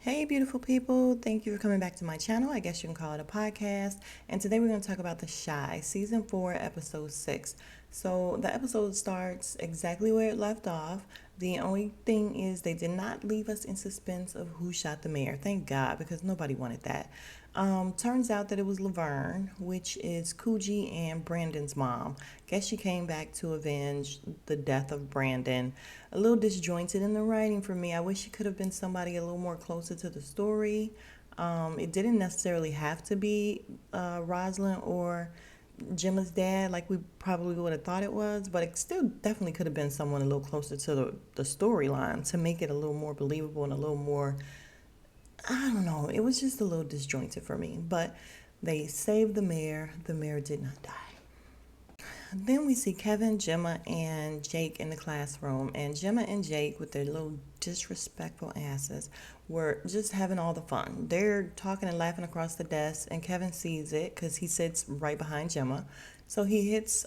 Hey, beautiful people. Thank you for coming back to my channel. I guess you can call it a podcast. And today we're going to talk about The Shy, Season 4, Episode 6. So the episode starts exactly where it left off. The only thing is they did not leave us in suspense of who shot the mayor. Thank God, because nobody wanted that. Turns out that it was Laverne, which is Coogee and Brandon's mom. Guess she came back to avenge the death of Brandon. A little disjointed in the writing for me. I wish it could have been somebody a little more closer to the story. It didn't necessarily have to be Rosalind or Gemma's dad like we probably would have thought it was, but it still definitely could have been someone a little closer to the storyline to make it a little more believable and a little more, I don't know, it was just a little disjointed for me. But they saved the mayor. The mayor did not die. Then we see Kevin, Gemma, and Jake in the classroom. And Gemma and Jake, with their little disrespectful asses, were just having all the fun. They're talking and laughing across the desk, and Kevin sees it because he sits right behind Gemma. So he hits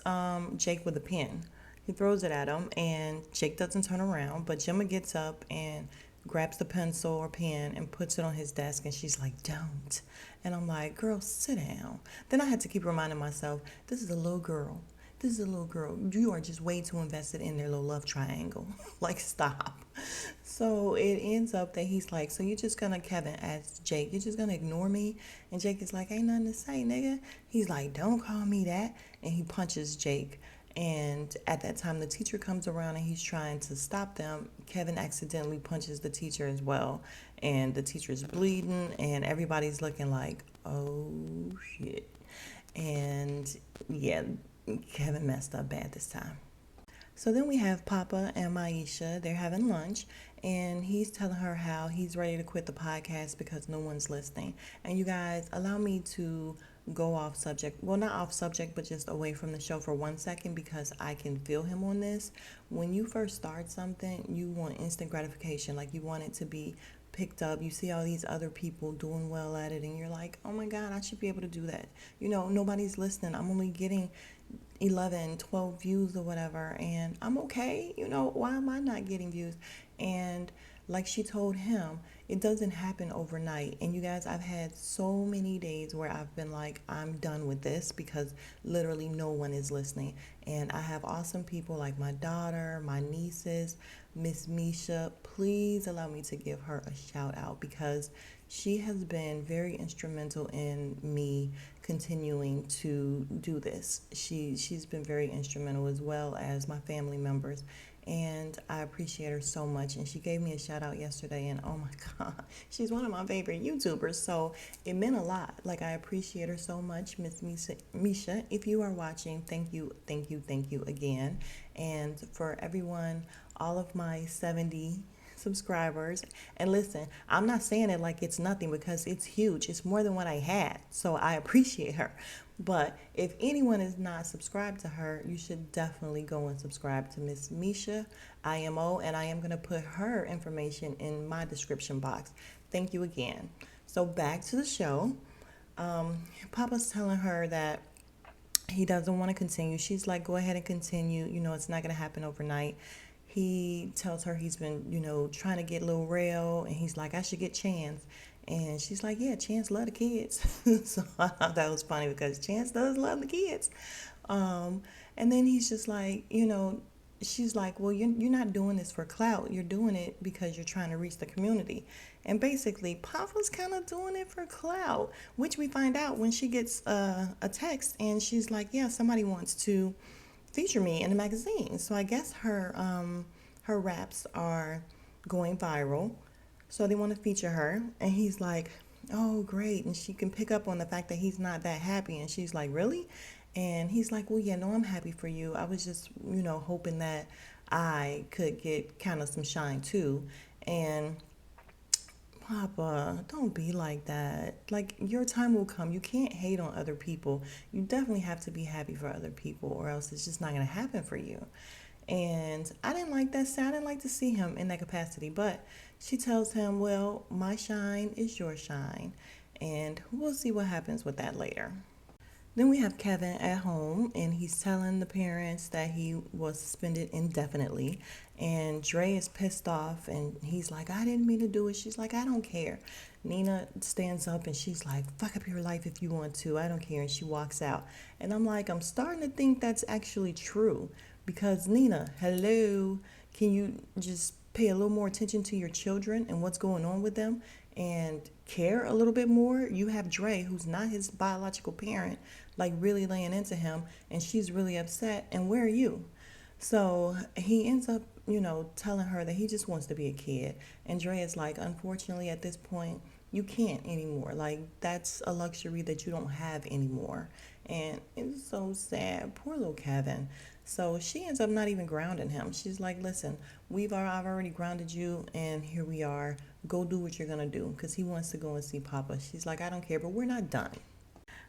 Jake with a pen. He throws it at him, and Jake doesn't turn around, but Gemma gets up and grabs the pencil or pen and puts it on his desk, and she's like, "Don't." And I'm like, "Girl, sit down." Then I had to keep reminding myself, this is a little girl. This is a little girl. You are just way too invested in their little love triangle. Like, stop. So it ends up that he's like, "So you're just gonna," Kevin asks Jake, "you're just gonna ignore me?" And Jake is like, "Ain't nothing to say, nigga." He's like, "Don't call me that." And he punches Jake. And at that time, the teacher comes around and he's trying to stop them. Kevin accidentally punches the teacher as well. And the teacher's bleeding, and everybody's looking like, oh shit. And yeah, Kevin messed up bad this time. So then we have Papa and Maisha. They're having lunch, and he's telling her how he's ready to quit the podcast because no one's listening. And you guys, allow me to go off subject. Well, not off subject, but just away from the show for 1 second because I can feel him on this. When you first start something, you want instant gratification. Like, you want it to be picked up. You see all these other people doing well at it, and you're like, oh my God, I should be able to do that. You know, nobody's listening. I'm only getting 11, 12 views or whatever, and I'm okay. You know, why am I not getting views? And like she told him, it doesn't happen overnight. And you guys, I've had so many days where I've been like, I'm done with this because literally no one is listening. And I have awesome people like my daughter, my nieces, Miss Misha. Please allow me to give her a shout out because she has been very instrumental in me continuing to do this. She's been very instrumental, as well as my family members, and I appreciate her so much. And she gave me a shout out yesterday, and oh my God, she's one of my favorite YouTubers, so it meant a lot. Like, I appreciate her so much, Miss Misha. If you are watching, thank you, thank you, thank you again. And for everyone, all of my 70 subscribers. And listen, I'm not saying it like it's nothing because it's huge. It's more than what I had. So I appreciate her. But if anyone is not subscribed to her, you should definitely go and subscribe to Miss Misha IMO, and I am going to put her information in my description box. Thank you again. So back to the show. Papa's telling her that he doesn't want to continue. She's like, go ahead and continue. You know, it's not going to happen overnight. He tells her he's been, trying to get Lil Rail, and he's like, I should get Chance. And she's like, yeah, Chance love the kids. So I thought that was funny because Chance does love the kids. And then he's just like, she's like, well, you're not doing this for clout. You're doing it because you're trying to reach the community. And basically, Papa's kind of doing it for clout, which we find out when she gets a text, and she's like, yeah, somebody wants to feature me in the magazine. So I guess her raps are going viral. So they want to feature her. And he's like, oh, great. And she can pick up on the fact that he's not that happy. And she's like, really? And he's like, well, yeah, no, I'm happy for you. I was just, hoping that I could get kind of some shine too. And Papa, don't be like that. Like, your time will come. You can't hate on other people. You definitely have to be happy for other people, or else it's just not going to happen for you. And I didn't like that. I didn't like to see him in that capacity. But she tells him, well, my shine is your shine. And we'll see what happens with that later. Then we have Kevin at home, and he's telling the parents that he was suspended indefinitely. And Dre is pissed off, and he's like, I didn't mean to do it. She's like, I don't care. Nina stands up, and she's like, fuck up your life if you want to. I don't care. And she walks out. And I'm like, I'm starting to think that's actually true. Because, Nina, hello, can you just pay a little more attention to your children and what's going on with them and care a little bit more? You have Dre, who's not his biological parent, like really laying into him, and she's really upset. And where are you? So he ends up, telling her that he just wants to be a kid. And Dre is like, unfortunately, at this point, you can't anymore. Like, that's a luxury that you don't have anymore. And it's so sad. Poor little Kevin. So she ends up not even grounding him. She's like, listen, I've already grounded you, and here we are. Go do what you're going to do, because he wants to go and see Papa. She's like, I don't care, but we're not done.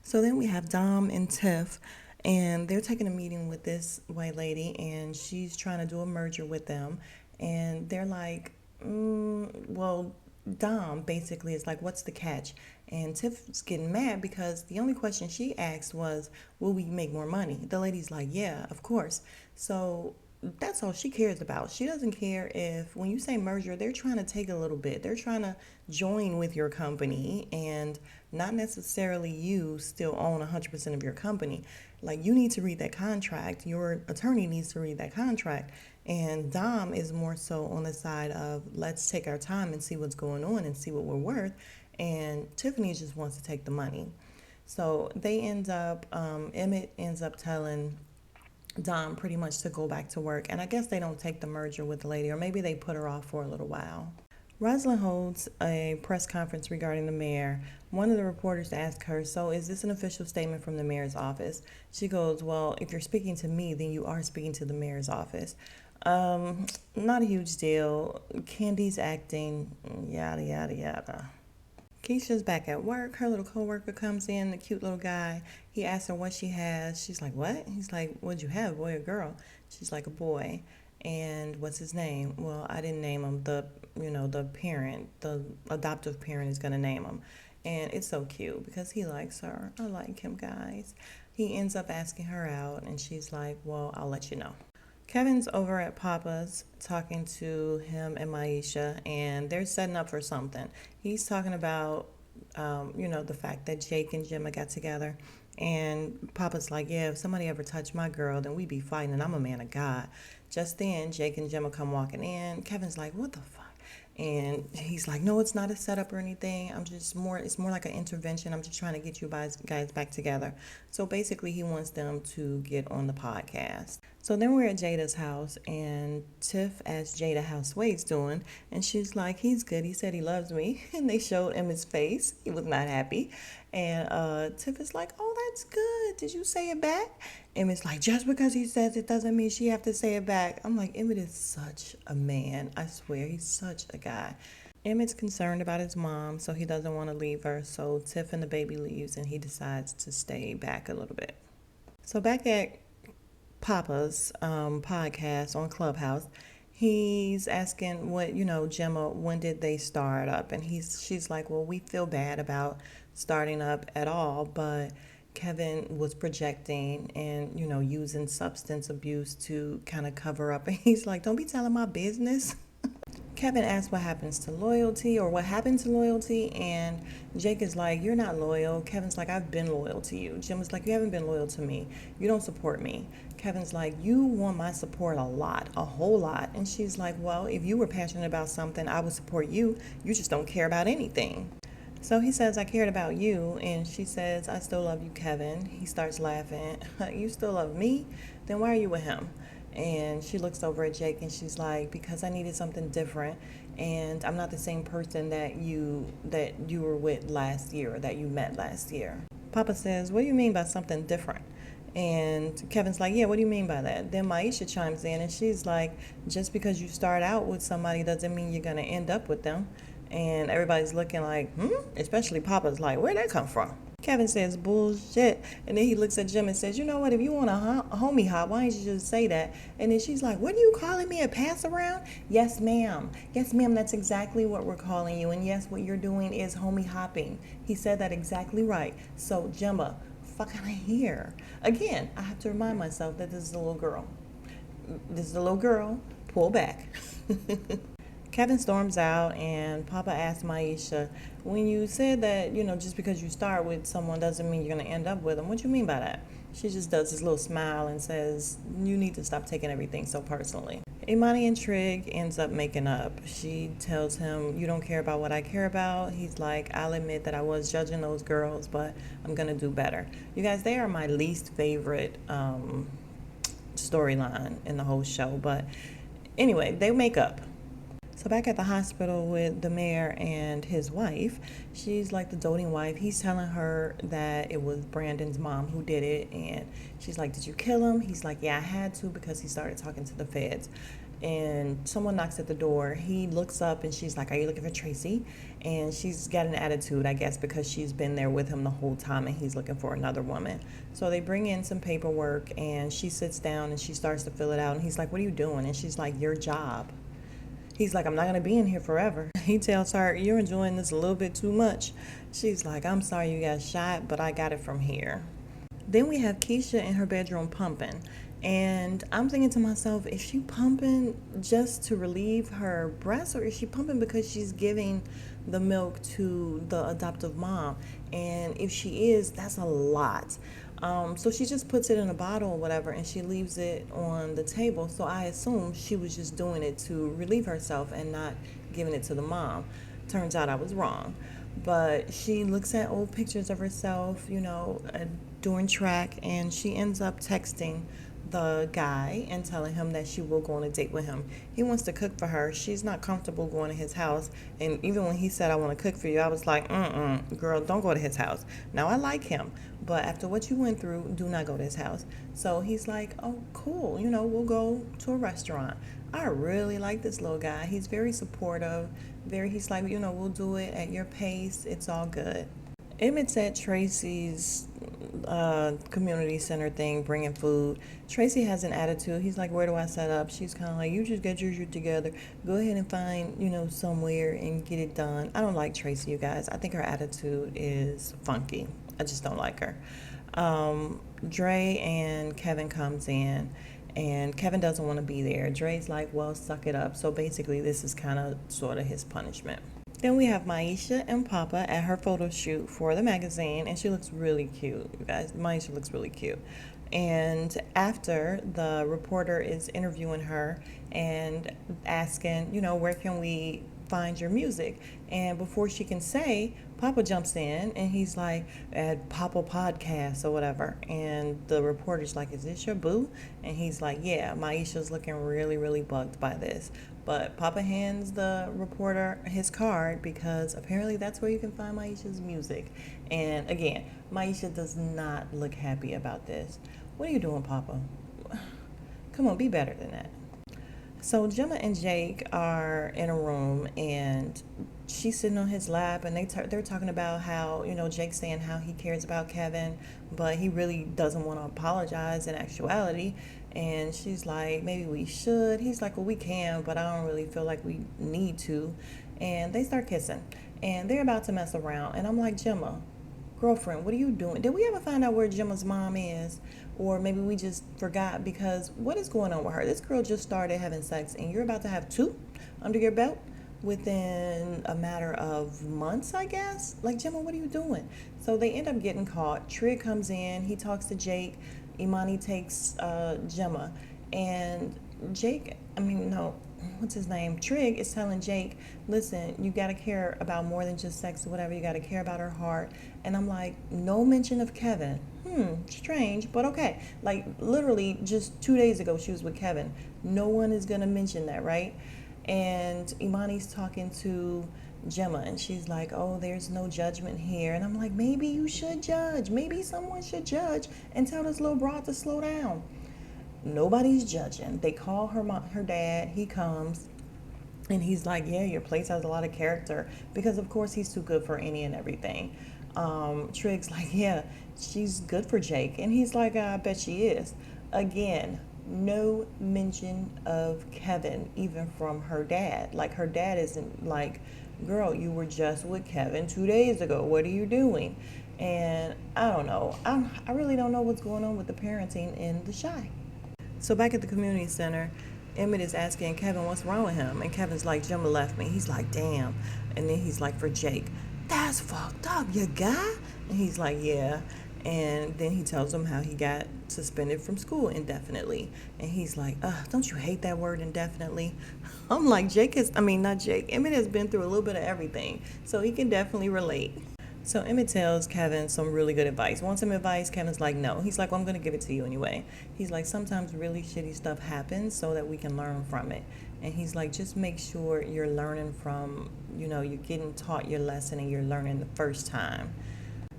So then we have Dom and Tiff, and they're taking a meeting with this white lady, and she's trying to do a merger with them. And they're like, well, Dom basically is like, what's the catch? And Tiff's getting mad because the only question she asked was, will we make more money? The lady's like, yeah, of course. So that's all she cares about. She doesn't care if, when you say merger, they're trying to take a little bit. They're trying to join with your company, and not necessarily you still own 100% of your company. Like, you need to read that contract. Your attorney needs to read that contract. And Dom is more so on the side of, let's take our time and see what's going on and see what we're worth. And Tiffany just wants to take the money. So they end up, Emmett ends up telling Dom pretty much to go back to work. And I guess they don't take the merger with the lady, or maybe they put her off for a little while. Rosalind holds a press conference regarding the mayor. One of the reporters asked her, so is this an official statement from the mayor's office? She goes, well, if you're speaking to me, then you are speaking to the mayor's office. Not a huge deal. Candy's acting, yada, yada, yada. Keisha's back at work. Her little coworker comes in, the cute little guy. He asks her what she has. She's like, what? He's like, what'd you have, boy or girl? She's like, a boy. And what's his name? Well, I didn't name him. The parent, the adoptive parent is going to name him. And it's so cute because he likes her. I like him, guys. He ends up asking her out, and she's like, well, I'll let you know. Kevin's over at Papa's talking to him and Maisha, and they're setting up for something. He's talking about, the fact that Jake and Gemma got together. And Papa's like, yeah, if somebody ever touched my girl, then we'd be fighting, and I'm a man of God. Just then, Jake and Gemma come walking in. Kevin's like, what the fuck? And he's like, no, it's not a setup or anything. It's more like an intervention. I'm just trying to get you guys back together. So basically, he wants them to get on the podcast. So then we're at Jada's house, and Tiff asked Jada how Swade's doing, and she's like, he's good. He said he loves me. And they showed him his face. He was not happy. And Tiff is like, oh, that's good. Did you say it back? Emmett's like, just because he says it doesn't mean she have to say it back. I'm like, Emmett is such a man. I swear, he's such a guy. Emmett's concerned about his mom, so he doesn't want to leave her. So Tiff and the baby leaves, and he decides to stay back a little bit. So back at Papa's podcast on Clubhouse, he's asking Gemma, when did they start up? And she's like, well, we feel bad about starting up at all, but Kevin was projecting and, using substance abuse to kind of cover up. And he's like, don't be telling my business. Kevin asks what happens to loyalty, or what happened to loyalty, and Jake is like, you're not loyal. Kevin's like, I've been loyal to you. Gemma's like, you haven't been loyal to me. You don't support me. Kevin's like, you want my support a whole lot. And she's like, well, if you were passionate about something, I would support you. You just don't care about anything. So he says, I cared about you, and she says, I still love you, Kevin. He starts laughing. You still love me? Then why are you with him? And she looks over at Jake, and she's like, because I needed something different, and I'm not the same person that you were with last year, or that you met last year. Papa says, what do you mean by something different? And Kevin's like, yeah, what do you mean by that? Then Maisha chimes in, and she's like, just because you start out with somebody doesn't mean you're going to end up with them. And everybody's looking like, Especially Papa's like, where'd that come from? Kevin says, bullshit. And then he looks at Jim and says, you know what, if you want a homie hop, why don't you just say that? And then she's like, what are you calling me, a pass around? Yes, ma'am. Yes, ma'am, that's exactly what we're calling you. And yes, what you're doing is homie hopping. He said that exactly right. So, Gemma, fuck out of here. Again, I have to remind myself that this is a little girl. This is a little girl. Pull back. Kevin storms out, and Papa asks Maisha, when you said that, just because you start with someone doesn't mean you're going to end up with them, what do you mean by that? She just does this little smile and says, you need to stop taking everything so personally. Imani and Trig ends up making up. She tells him, you don't care about what I care about. He's like, I'll admit that I was judging those girls, but I'm going to do better. You guys, they are my least favorite storyline in the whole show. But anyway, they make up. So back at the hospital with the mayor and his wife, she's like the doting wife. He's telling her that it was Brandon's mom who did it. And she's like, did you kill him? He's like, yeah, I had to, because he started talking to the feds. And someone knocks at the door. He looks up and she's like, are you looking for Tracy? And she's got an attitude, I guess, because she's been there with him the whole time and he's looking for another woman. So they bring in some paperwork and she sits down and she starts to fill it out. And he's like, what are you doing? And she's like, your job. He's like, I'm not going to be in here forever. He tells her, you're enjoying this a little bit too much. She's like, I'm sorry you got shot, but I got it from here. Then we have Keisha in her bedroom pumping. And I'm thinking to myself, is she pumping just to relieve her breasts, or is she pumping because she's giving the milk to the adoptive mom? And if she is, that's a lot. So she just puts it in a bottle or whatever, and she leaves it on the table. So I assume she was just doing it to relieve herself and not giving it to the mom. Turns out I was wrong. But she looks at old pictures of herself, doing track, and she ends up texting the guy and telling him that she will go on a date with him. He wants to cook for her. She's not comfortable going to his house. And even when he said, I want to cook for you, I was like, girl, don't go to his house. Now, I like him, but after what you went through, do not go to his house. So he's like, oh, cool. We'll go to a restaurant. I really like this little guy. He's very supportive. He's like, we'll do it at your pace. It's all good. Emmett's at Tracy's community center thing, bringing food. Tracy has an attitude. He's like, where do I set up? She's kind of like, you just get your shit together. Go ahead and find, somewhere and get it done. I don't like Tracy, you guys. I think her attitude is funky. I just don't like her. Dre and Kevin comes in, and Kevin doesn't want to be there. Dre's like, well, suck it up. So basically, this is kind of sort of his punishment. Then we have Maisha and Papa at her photo shoot for the magazine, and she looks really cute, you guys. Maisha looks really cute. And after, the reporter is interviewing her and asking, where can we find your music? And before she can say, Papa jumps in and he's like, at Papa Podcast or whatever. And the reporter's like, is this your boo? And he's like, yeah, Maisha's looking really, really bugged by this. But Papa hands the reporter his card because apparently that's where you can find Maisha's music. And again, Maisha does not look happy about this. What are you doing, Papa? Come on, be better than that. So Gemma and Jake are in a room, and she's sitting on his lap, and they're talking about how, Jake's saying how he cares about Kevin, but he really doesn't want to apologize in actuality. And she's like, maybe we should. He's like, well, we can, but I don't really feel like we need to. And they start kissing, and they're about to mess around. And I'm like, Gemma, girlfriend, what are you doing? Did we ever find out where Gemma's mom is? Or maybe we just forgot, because what is going on with her? This girl just started having sex, and you're about to have 2 under your belt within a matter of months, I guess. Like, Gemma, what are you doing? So they end up getting caught. Trig comes in. He talks to Jake. Imani takes Gemma. And what's his name? Trig is telling Jake, listen, you got to care about more than just sex or whatever. You got to care about her heart. And I'm like, no mention of Kevin. Strange, but okay. Like, literally just 2 days ago, she was with Kevin. No one is going to mention that, right? And Imani's talking to Gemma, and she's like, oh, there's no judgment here. And I'm like, maybe you should judge. Maybe someone should judge and tell this little broad to slow down. Nobody's judging. They call her dad. He comes, and he's like, yeah, your place has a lot of character, because of course he's too good for any and everything. Trig's like, yeah, she's good for Jake. And he's like, I bet she is. Again, no mention of Kevin, even from her dad. Like, her dad isn't like girl, you were just with Kevin 2 days ago. What are you doing? And I don't know. I really don't know what's going on with the parenting in The Shy. So back at the community center, Emmett is asking Kevin what's wrong with him. And Kevin's like, Gemma left me. He's like, damn. And then he's like, for Jake, that's fucked up, you guy. And he's like, yeah. And then he tells him how he got suspended from school indefinitely. And he's like, don't you hate that word indefinitely? I'm like, not Jake. Emmett has been through a little bit of everything. So he can definitely relate. So Emmett tells Kevin some really good advice. Wants some advice, Kevin's like, no. He's like, well, I'm going to give it to you anyway. He's like, sometimes really shitty stuff happens so that we can learn from it. And he's like, just make sure you're learning from, you're getting taught your lesson and you're learning the first time.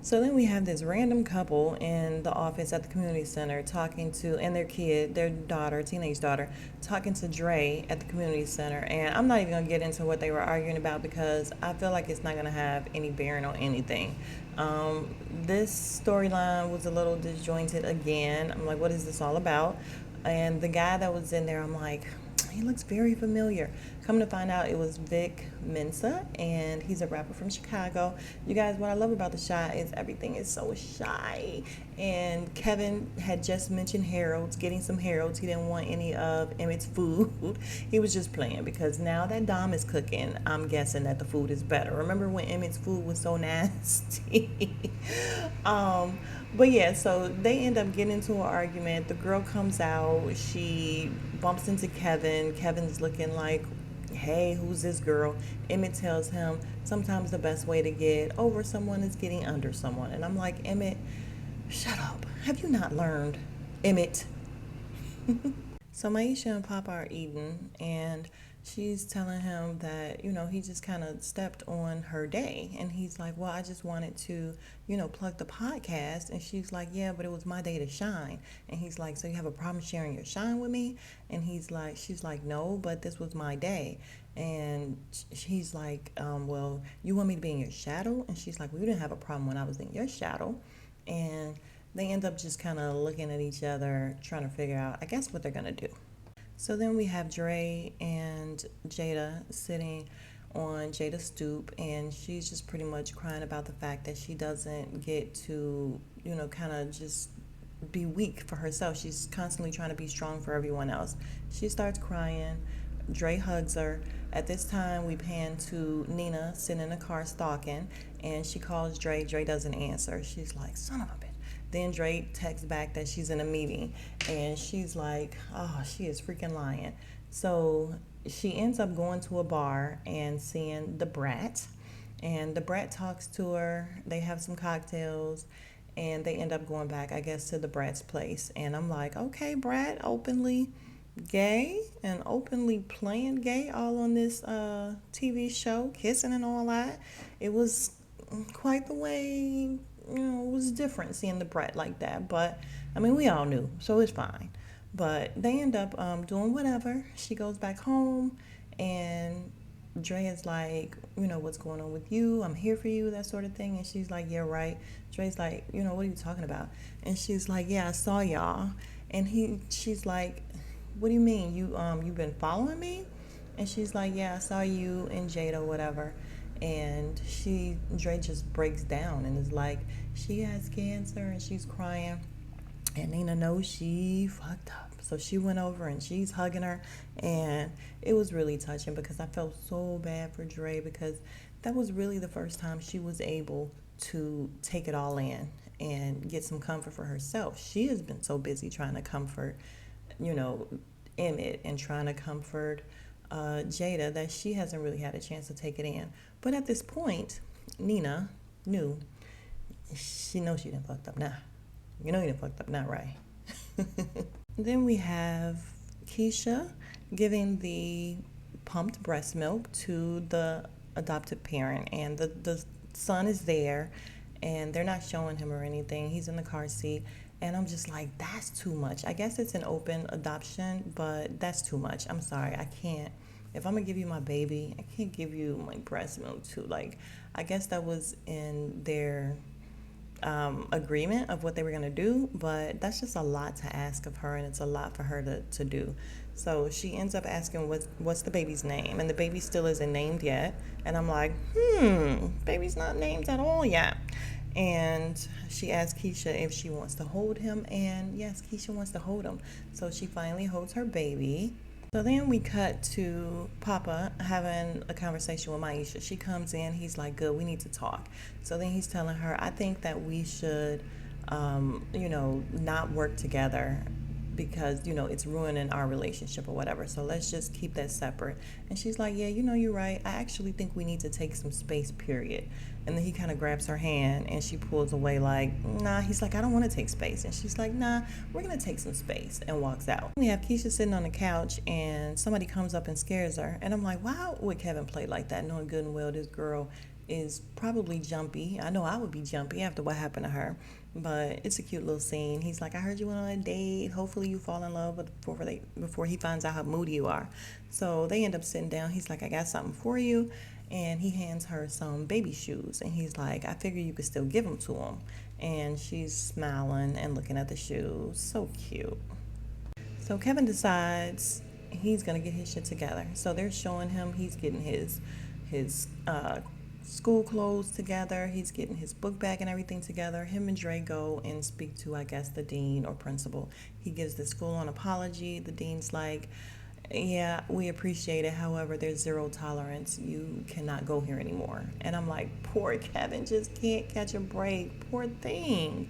So then we have this random couple in the office at the community center talking to, and their kid, their daughter, teenage daughter, talking to Dre at the community center. And I'm not even going to get into what they were arguing about because I feel like it's not going to have any bearing on anything. This storyline was a little disjointed again. I'm like, what is this all about? And the guy that was in there, I'm like, he looks very familiar. Come to find out, it was Vic Mensa, and he's a rapper from Chicago. You guys, what I love about The Shy is everything is so shy. And Kevin had just mentioned Harold's, getting some Harold's. He didn't want any of Emmett's food. He was just playing because now that Dom is cooking, I'm guessing that the food is better. Remember when Emmett's food was so nasty? But yeah, so they end up getting into an argument. The girl comes out. She bumps into Kevin. Kevin's looking like, hey, who's this girl? Emmett tells him sometimes the best way to get over someone is getting under someone. And I'm like, Emmett, shut up. Have you not learned? Emmett. So Maisha and Papa are eating, and she's telling him that, he just kind of stepped on her day. And he's like, well, I just wanted to, plug the podcast. And she's like, yeah, but it was my day to shine. And he's like, so you have a problem sharing your shine with me? And she's like, no, but this was my day. And he's like, well, you want me to be in your shadow? And she's like, well, you didn't have a problem when I was in your shadow. And they end up just kind of looking at each other, trying to figure out, I guess, what they're going to do. So then we have Dre and Jada sitting on Jada's stoop, and she's just pretty much crying about the fact that she doesn't get to, kind of just be weak for herself. She's constantly trying to be strong for everyone else. She starts crying. Dre hugs her. At this time, we pan to Nina sitting in a car stalking, and she calls Dre. Dre doesn't answer. She's like, son of a bitch. Then Dre texts back that she's in a meeting, and she's like, oh, she is freaking lying. So she ends up going to a bar and seeing the Brat, and the Brat talks to her. They have some cocktails, and they end up going back, I guess, to the Brat's place. And I'm like, okay, Brat, openly gay and openly playing gay all on this TV show, kissing and all that. It was quite the way. It was different seeing the Brat like that, but I mean, we all knew, so it's fine. But they end up doing whatever. She goes back home, and Dre is like, what's going on with you? I'm here for you, that sort of thing. And she's like, yeah, right. Dre's like, what are you talking about? And she's like, yeah, I saw y'all. And she's like, what do you mean? You've been following me? And she's like, yeah, I saw you and Jada, whatever. And Dre just breaks down and is like, she has cancer and she's crying. And Nina knows she fucked up. So she went over and she's hugging her. And it was really touching because I felt so bad for Dre because that was really the first time she was able to take it all in and get some comfort for herself. She has been so busy trying to comfort, Emmett and trying to comfort Jada that she hasn't really had a chance to take it in. But at this point, Nina knew. She knows she done fucked up now. You know you done fucked up now, right? Then we have Keisha giving the pumped breast milk to the adopted parent, and the son is there, and they're not showing him or anything. He's in the car seat, and I'm just like, that's too much. I guess it's an open adoption, but that's too much. I'm sorry, I can't. If I'm gonna give you my baby, I can't give you my breast milk too. Like, I guess that was in their agreement of what they were going to do, but that's just a lot to ask of her, and it's a lot for her to do. So she ends up asking what's the baby's name, and the baby still isn't named yet. And I'm like, baby's not named at all yet. And she asked Keisha if she wants to hold him, and yes, Keisha wants to hold him. So she finally holds her baby. So then we cut to Papa having a conversation with Maisha. She comes in, he's like, good, we need to talk. So then he's telling her, I think that we should, not work together because, it's ruining our relationship or whatever. So let's just keep that separate. And she's like, yeah, you're right. I actually think we need to take some space, period. And then he kind of grabs her hand and she pulls away like, nah. He's like, I don't want to take space. And she's like, nah, we're going to take some space, and walks out. We have Keisha sitting on the couch and somebody comes up and scares her. And I'm like, why would Kevin play like that, knowing good and well this girl is probably jumpy? I know I would be jumpy after what happened to her, but it's a cute little scene. He's like, I heard you went on a date. Hopefully you fall in love before he finds out how moody you are. So they end up sitting down. He's like, I got something for you. And he hands her some baby shoes. And he's like, I figure you could still give them to him. And she's smiling and looking at the shoes. So cute. So Kevin decides he's going to get his shit together. So they're showing him he's getting his school clothes together. He's getting his book bag and everything together. Him and Dre go and speak to, I guess, the dean or principal. He gives the school an apology. The dean's like, yeah, we appreciate it. However, there's zero tolerance. You cannot go here anymore. And I'm like, poor Kevin just can't catch a break. Poor thing.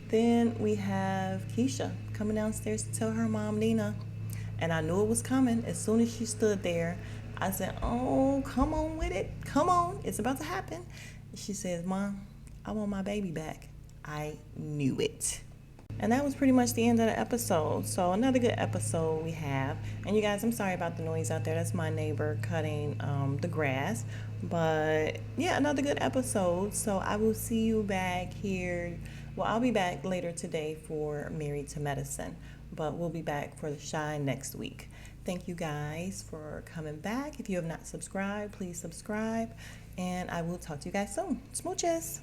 Then we have Keisha coming downstairs to tell her mom, Lena. And I knew it was coming. As soon as she stood there, I said, oh, come on with it. Come on. It's about to happen. She says, Mom, I want my baby back. I knew it. And that was pretty much the end of the episode. So another good episode we have. And you guys, I'm sorry about the noise out there. That's my neighbor cutting the grass. But yeah, another good episode. So I will see you back here. Well, I'll be back later today for Married to Medicine. But we'll be back for the Shy next week. Thank you guys for coming back. If you have not subscribed, please subscribe. And I will talk to you guys soon. Smooches.